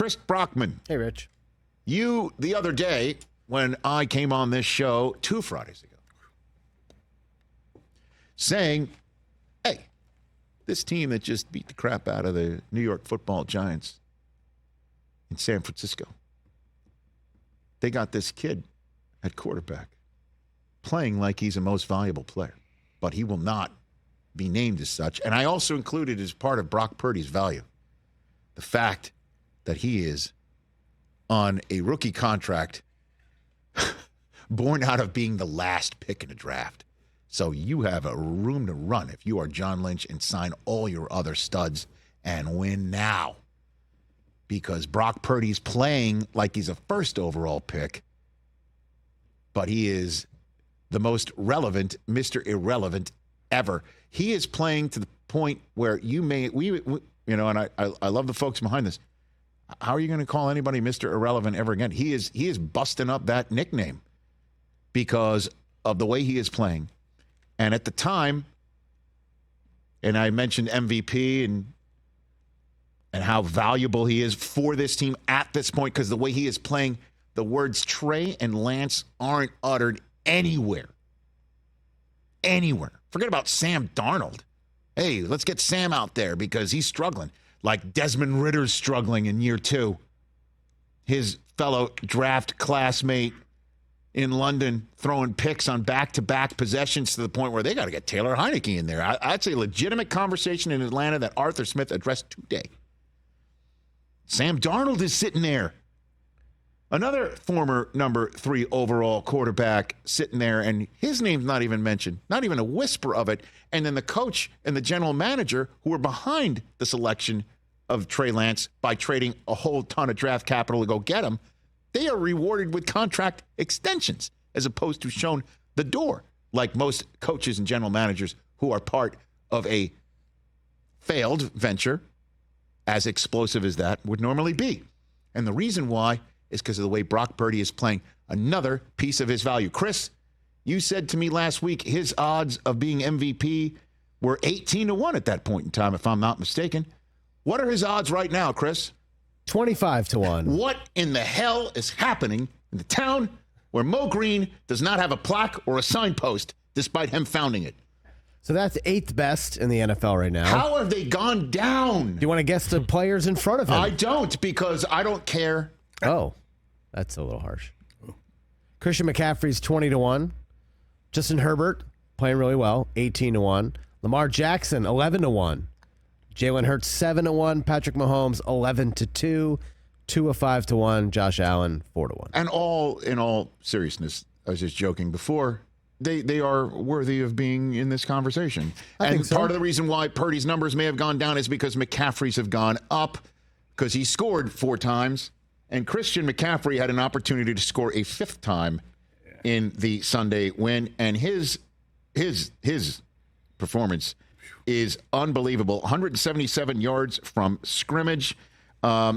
Chris Brockman. Hey, Rich. You, the other day, when I came on this show 2 Fridays ago, saying, hey, this team that just beat the crap out of the New York Football Giants in San Francisco, they got this kid at quarterback playing like he's a most valuable player, but he will not be named as such. And I also included as part of Brock Purdy's value the fact that he is on a rookie contract born out of being the last pick in a draft. So you have a room to run if you are John Lynch and sign all your other studs and win now. Because Brock Purdy's playing like he's a first overall pick, but he is the most relevant, Mr. Irrelevant ever. He is playing to the point where and I love the folks behind this. How are you going to call anybody Mr. Irrelevant ever again? He is busting up that nickname because of the way he is playing. And at the time, and I mentioned MVP and how valuable he is for this team at this point, because the way he is playing, the words Trey and Lance aren't uttered anywhere. Anywhere. Forget about Sam Darnold. Hey, let's get Sam out there because he's struggling. Like Desmond Ritter's struggling in year 2. His fellow draft classmate in London throwing picks on back-to-back possessions to the point where they got to get Taylor Heineke in there. That's a legitimate conversation in Atlanta that Arthur Smith addressed today. Sam Darnold is sitting there. Another former number 3 overall quarterback sitting there, and his name's not even mentioned, not even a whisper of it. And then the coach and the general manager who were behind the selection of Trey Lance by trading a whole ton of draft capital to go get him, they are rewarded with contract extensions as opposed to shown the door, like most coaches and general managers who are part of a failed venture, as explosive as that would normally be. And the reason why is because of the way Brock Purdy is playing. Another piece of his value. Chris, you said to me last week his odds of being MVP were 18-1 at that point in time, if I'm not mistaken. What are his odds right now, Chris? 25-1. What in the hell is happening in the town where Mo Green does not have a plaque or a signpost despite him founding it? So that's 8th best in the NFL right now. How have they gone down? Do you want to guess the players in front of him? I don't, because I don't care. Oh, that's a little harsh. Christian McCaffrey's 20-1. Justin Herbert playing really well, 18-1. Lamar Jackson, 11-1. Jalen Hurts, 7-1. Patrick Mahomes, 11-2. Tua, 5-1. Josh Allen, 4-1. And in all seriousness, I was just joking before. They are worthy of being in this conversation. I think so. Part of the reason why Purdy's numbers may have gone down is because McCaffrey's have gone up because he scored 4 times. And Christian McCaffrey had an opportunity to score a 5th time in the Sunday win. And his performance is unbelievable. 177 yards from scrimmage.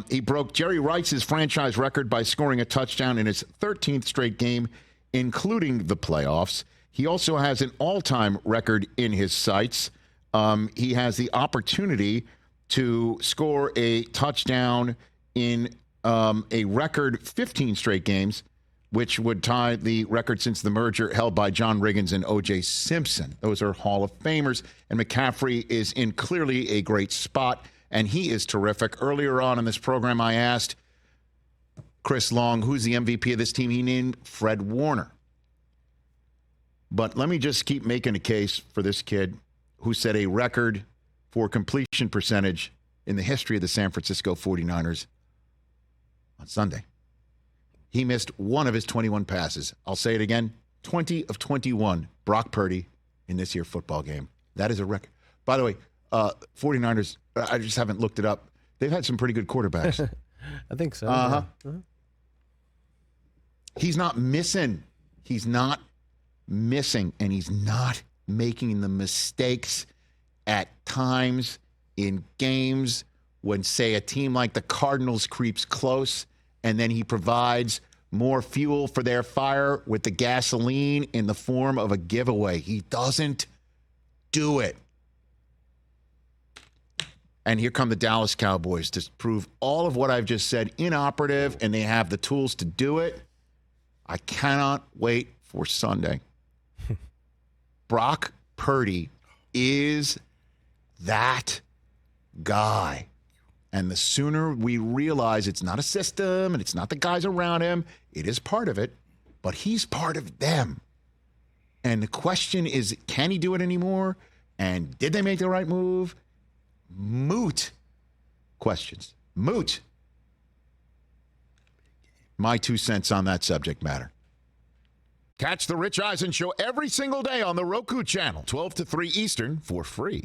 He broke Jerry Rice's franchise record by scoring a touchdown in his 13th straight game, including the playoffs. He also has an all-time record in his sights. He has the opportunity to score a touchdown in a record 15 straight games, which would tie the record since the merger held by John Riggins and O.J. Simpson. Those are Hall of Famers, and McCaffrey is in clearly a great spot, and he is terrific. Earlier on in this program, I asked Chris Long, who's the MVP of this team? He named Fred Warner. But let me just keep making a case for this kid who set a record for completion percentage in the history of the San Francisco 49ers on Sunday. He missed one of his 21 passes. I'll say it again, 20 of 21, Brock Purdy in this year's football game. That is a record. By the way, 49ers, I just haven't looked it up. They've had some pretty good quarterbacks. I think so. Uh-huh. Yeah. He's not missing. He's not missing, and he's not making the mistakes at times in games when, say, a team like the Cardinals creeps close, and then he provides more fuel for their fire with the gasoline in the form of a giveaway. He doesn't do it. And here come the Dallas Cowboys to prove all of what I've just said inoperative, and they have the tools to do it. I cannot wait for Sunday. Brock Purdy is that guy. And the sooner we realize it's not a system and it's not the guys around him, it is part of it, but he's part of them. And the question is, can he do it anymore? And did they make the right move? Moot questions. Moot. My 2 cents on that subject matter. Catch the Rich Eisen Show every single day on the Roku channel, 12 to 3 Eastern, for free.